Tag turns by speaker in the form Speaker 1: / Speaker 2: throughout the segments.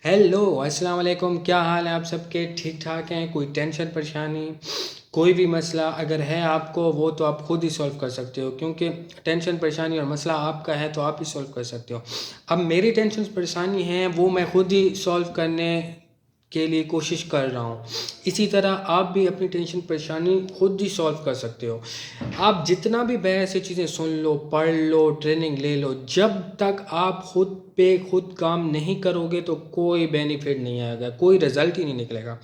Speaker 1: Hello अस्सलाम वालेकुम। क्या हाल है आप सबके? ठीक ठाक हैं? कोई टेंशन परेशानी, कोई भी मसला अगर है आपको, वो तो आप खुद ही सॉल्व कर सकते हो, क्योंकि टेंशन परेशानी और मसला आपका है तो आप ही सॉल्व कर सकते हो। अब मेरी टेंशन परेशानी है वो मैं खुद ही सॉल्व करने के लिए कोशिश कर रहा हूँ। इसी तरह आप भी अपनी टेंशन परेशानी खुद ही सॉल्व कर सकते हो। आप जितना भी बहस से चीज़ें सुन लो, पढ़ लो, ट्रेनिंग ले लो, जब तक आप खुद पे खुद काम नहीं करोगे तो कोई बेनिफिट नहीं आएगा, कोई रिजल्ट ही नहीं निकलेगा।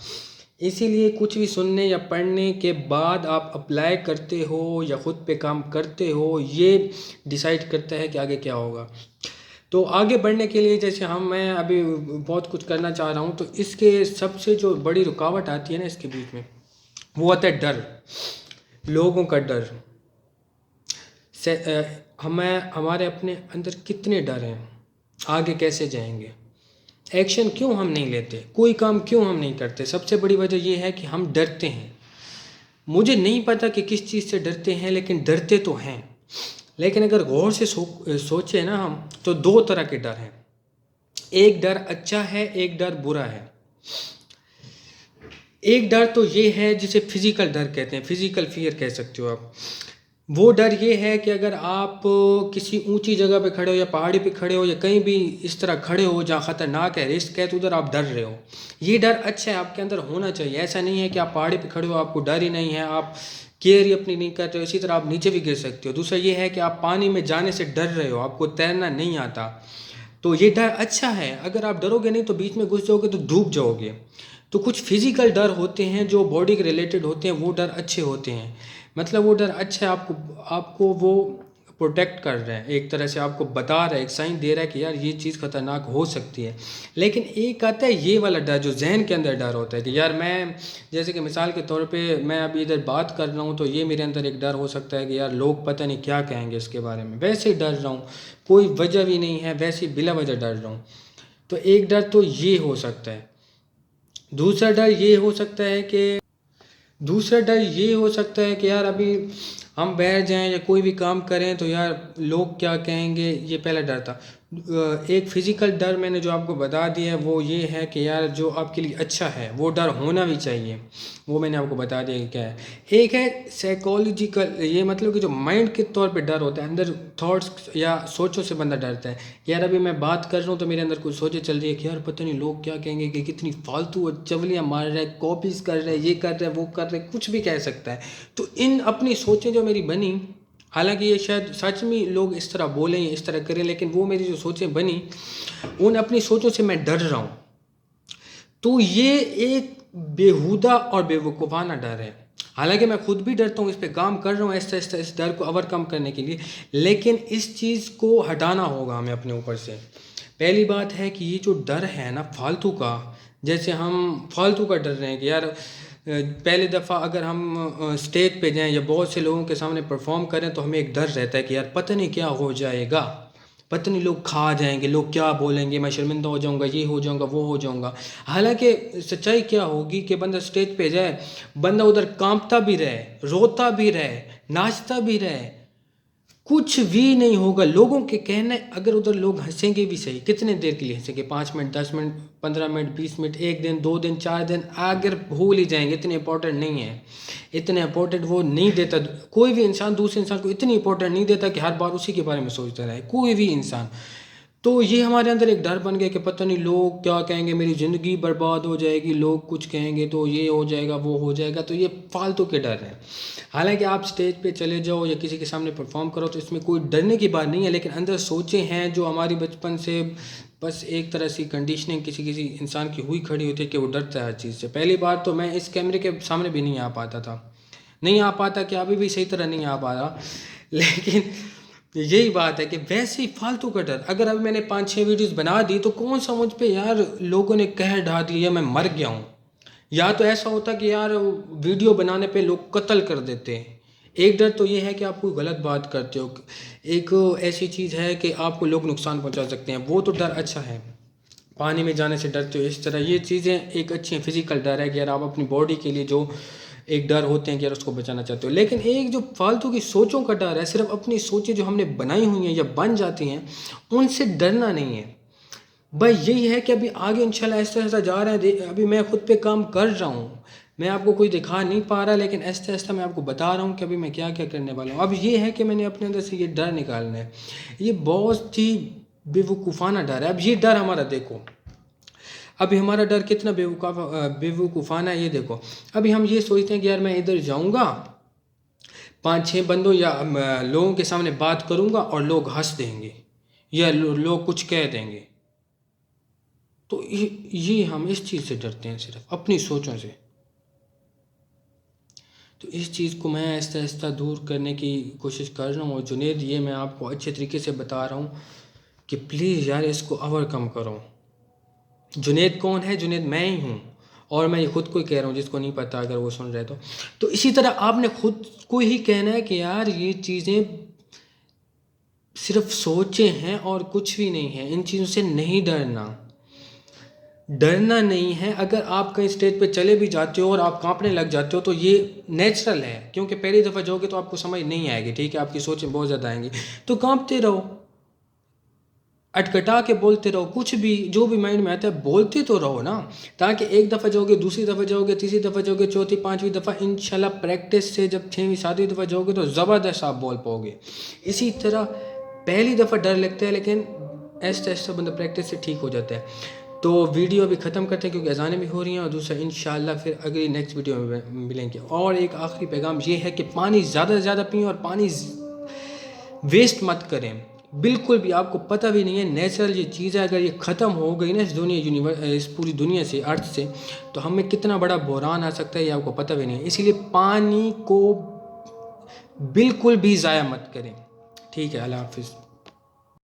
Speaker 1: इसीलिए कुछ भी सुनने या पढ़ने के बाद आप अप्लाई करते हो या खुद पे काम करते हो, ये डिसाइड करता है कि आगे क्या होगा। तो आगे बढ़ने के लिए जैसे मैं अभी बहुत कुछ करना चाह रहा हूँ, तो इसके सबसे जो बड़ी रुकावट आती है ना इसके बीच में, वो आता है डर। लोगों का डर से हमें हमारे अपने अंदर कितने डर हैं, आगे कैसे जाएंगे, एक्शन क्यों हम नहीं लेते, कोई काम क्यों हम नहीं करते। सबसे बड़ी वजह यह है कि हम डरते हैं। मुझे नहीं पता कि किस चीज़ से डरते हैं, लेकिन डरते तो हैं। लेकिन अगर गौर से सोचे ना हम, तो दो तरह के डर हैं। एक डर अच्छा है, एक डर बुरा है। एक डर तो ये है जिसे फिजिकल डर कहते हैं, फिजिकल फियर कह सकते हो आप। वो डर ये है कि अगर आप किसी ऊंची जगह पे खड़े हो या पहाड़ी पे खड़े हो या कहीं भी इस तरह खड़े हो जहाँ खतरनाक है, रिस्क है, तो उधर आप डर रहे हो। ये डर अच्छा है, आपके अंदर होना चाहिए। ऐसा नहीं है कि आप पहाड़ी पे खड़े हो आपको डर ही नहीं है, आप केयर ही अपनी नहीं करते हो, इसी तरह आप नीचे भी गिर सकते हो। दूसरा ये है कि आप पानी में जाने से डर रहे हो, आपको तैरना नहीं आता, तो ये डर अच्छा है। अगर आप डरोगे नहीं तो बीच में घुस जाओगे तो डूब जाओगे। तो कुछ फिजिकल डर होते हैं जो बॉडी के रिलेटेड होते हैं, वो डर अच्छे होते हैं। मतलब वो डर अच्छा है, आपको आपको वो प्रोटेक्ट कर रहा है, एक तरह से आपको बता रहा है, एक साइन दे रहा है कि यार ये चीज़ खतरनाक हो सकती है। लेकिन एक आता है ये वाला डर जो जहन के अंदर डर होता है कि यार मैं, जैसे कि मिसाल के तौर पे मैं अभी इधर बात कर रहा हूँ तो ये मेरे अंदर एक डर हो सकता है कि यार लोग पता नहीं क्या कहेंगे इसके बारे में, वैसे ही डर रहा हूँ, कोई वजह भी नहीं है, वैसे ही बिला वजह डर रहा हूँ। तो एक डर तो ये हो सकता है। दूसरा डर ये हो सकता है कि दूसरा डर ये हो सकता है कि यार अभी हम बैठ जाएं या कोई भी काम करें तो यार लोग क्या कहेंगे, ये पहला डर था। एक फिजिकल डर मैंने जो आपको बता दिया है वो ये है कि यार जो आपके लिए अच्छा है वो डर होना भी चाहिए, वो मैंने आपको बता दिया कि क्या है। एक है साइकोलॉजिकल, ये मतलब कि जो माइंड के तौर पे डर होता है, अंदर थॉट्स या सोचों से बंदा डरता है। यार अभी मैं बात कर रहा हूँ तो मेरे अंदर कुछ सोचे चल रही है कि यार पता नहीं लोग क्या कहेंगे, कि कितनी फालतू चवलियाँ मार रहे हैं, कॉपीज कर रहे हैं, ये कर रहे हैं, वो कर रहे हैं, कुछ भी कह सकता है। तो इन अपनी सोचें जो मेरी बनी, हालांकि ये शायद सच में लोग इस तरह बोलें इस तरह करें, लेकिन वो मेरी जो सोचें बनी, उन अपनी सोचों से मैं डर रहा हूँ। तो ये एक बेहुदा और बेवकूफ़ाना डर है। हालांकि मैं खुद भी डरता हूँ, इस पे काम कर रहा हूँ ऐसा ऐसा इस डर को ओवरकम करने के लिए, लेकिन इस चीज़ को हटाना होगा हमें अपने ऊपर से। पहली बात है कि ये जो डर है ना फालतू का, जैसे हम फालतू का डर रहे हैं कि यार पहली दफ़ा अगर हम स्टेज पे जाएं या बहुत से लोगों के सामने परफॉर्म करें तो हमें एक डर रहता है कि यार पता नहीं क्या हो जाएगा, पता नहीं लोग खा जाएंगे, लोग क्या बोलेंगे, मैं शर्मिंदा हो जाऊंगा, ये हो जाऊंगा, वो हो जाऊंगा। हालांकि सच्चाई क्या होगी कि बंदा स्टेज पे जाए, बंदा उधर कांपता भी रहे, रोता भी रहे, नाचता भी रहे, कुछ भी नहीं होगा। लोगों के कहने, अगर उधर लोग हंसेंगे भी सही, कितने देर के लिए हंसेंगे, 5 मिनट, 10 मिनट, 15 मिनट, 20 मिनट, एक दिन, 2 दिन, 4 दिन, अगर भूल ही जाएंगे, इतने इंपॉर्टेंट नहीं है। इतने इंपॉर्टेंट वो नहीं देता, कोई भी इंसान दूसरे इंसान को इतनी इंपॉर्टेंट नहीं देता कि हर बार उसी के बारे में सोचता रहे, कोई भी इंसान। तो ये हमारे अंदर एक डर बन गया कि पता नहीं लोग क्या कहेंगे, मेरी ज़िंदगी बर्बाद हो जाएगी, लोग कुछ कहेंगे तो ये हो जाएगा, वो हो जाएगा। तो ये फालतू के डर हैं। हालांकि आप स्टेज पे चले जाओ या किसी के सामने परफॉर्म करो तो इसमें कोई डरने की बात नहीं है, लेकिन अंदर सोचें हैं जो हमारी बचपन से बस एक तरह से कंडीशनिंग किसी किसी इंसान की हुई खड़ी होती है कि वो डरता है हर चीज़ से। पहली बात तो मैं इस कैमरे के सामने भी नहीं आ पाता था, नहीं आ पाता, कि अभी भी सही तरह नहीं आ पा रहा। लेकिन यही बात है कि वैसे ही फालतू का डर, अगर अभी मैंने 5-6 वीडियोस बना दी तो कौन सा मुझ पे यार लोगों ने कह ढा दिया मैं मर गया हूँ। या तो ऐसा होता कि यार वीडियो बनाने पे लोग कत्ल कर देते हैं। एक डर तो ये है कि आप कोई गलत बात करते हो, एक ऐसी चीज़ है कि आपको लोग नुकसान पहुंचा सकते हैं, वो तो डर अच्छा है। पानी में जाने से डरते हो, इस तरह ये चीज़ें एक अच्छी हैं। फिजिकल डर है कि यार आप अपनी बॉडी के लिए जो एक डर होते हैं कि यार उसको बचाना चाहते हो। लेकिन एक जो फालतू की सोचों का डर है, सिर्फ अपनी सोचें जो हमने बनाई हुई हैं या बन जाती हैं, उनसे डरना नहीं है। भाई यही है कि अभी आगे इंशाल्लाह ऐसा ऐसा जा रहा है। अभी मैं खुद पे काम कर रहा हूँ, मैं आपको कोई दिखा नहीं पा रहा, लेकिन ऐसा ऐसा मैं आपको बता रहा हूँ कि अभी मैं क्या क्या करने वाला हूँ। अब ये है कि मैंने अपने अंदर से ये डर निकालना है। ये बहुत ही बेवकूफ़ाना डर है। अब ये डर हमारा देखो, अभी हमारा डर कितना बेवकूफ़ाना है ये देखो। अभी हम ये सोचते हैं कि यार मैं इधर जाऊँगा, 5-6 बंदों या लोगों के सामने बात करूँगा और लोग हंस देंगे या लोग कुछ कह देंगे। तो ये हम इस चीज़ से डरते हैं, सिर्फ अपनी सोचों से। तो इस चीज़ को मैं आहिस्ता आहिस्ता दूर करने की कोशिश कर रहा हूँ। और जुनेद, ये मैं आपको अच्छे तरीके से बता रहा हूँ कि प्लीज़ यार इसको ओवरकम करो। जुनेद कौन है? जुनेद मैं ही हूँ, और मैं ये खुद को ही कह रहा हूँ, जिसको नहीं पता अगर वो सुन रहे तो इसी तरह आपने खुद को ही कहना है कि यार ये चीज़ें सिर्फ सोचें हैं और कुछ भी नहीं है। इन चीज़ों से नहीं डरना, डरना नहीं है। अगर आप कहीं स्टेज पे चले भी जाते हो और आप कांपने लग जाते हो तो ये नेचुरल है, क्योंकि पहली दफ़ा जाओगे तो आपको समझ नहीं आएगी, ठीक है, आपकी सोचें बहुत ज़्यादा आएंगी। तो कांपते रहो, अटकटा के बोलते रहो, कुछ भी जो भी माइंड में आता है बोलते तो रहो ना, ताकि एक दफ़ा जाओगे, दूसरी दफ़ा जाओगे, तीसरी दफ़ा जाओगे, चौथी पाँचवीं दफ़ा इंशाल्लाह प्रैक्टिस से जब 6वीं 7वीं दफ़ा जाओगे तो ज़बरदस्त आप बोल पाओगे। इसी तरह पहली दफ़ा डर लगता है, लेकिन ऐसा ऐसा बंदा प्रैक्टिस से ठीक हो जाता है। तो वीडियो अभी ख़त्म करते हैं क्योंकि अज़ानें भी हो रही हैं, और दूसरा इंशाल्लाह फिर अगली नेक्स्ट वीडियो में मिलेंगे। और एक आखिरी पैगाम ये है कि पानी ज़्यादा से ज़्यादा पिएं और पानी वेस्ट मत करें बिल्कुल भी। आपको पता भी नहीं है, नेचुरल ये चीज़ है, अगर ये ख़त्म हो गई ना इस पूरी दुनिया से, अर्थ से, तो हमें कितना बड़ा बहरान आ सकता है ये आपको पता भी नहीं है। इसीलिए पानी को बिल्कुल भी ज़ाया मत करें। ठीक है, अल्लाह हाफिज़।